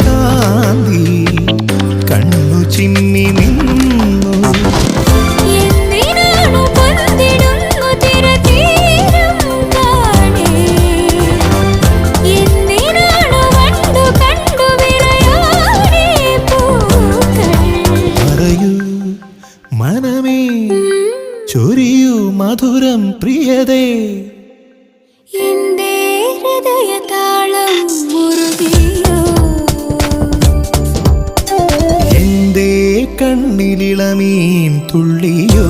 കാന്തി കണ്ണു ചിമ്മി നിന്നു. പറയൂ മനമേ ചൊരിയൂ മധുരം പ്രിയതേ. എന്റെ ഹൃദയതാളം മുറുകിയോ, എന്റെ കണ്ണിലിളമീൻ തുള്ളിയോ.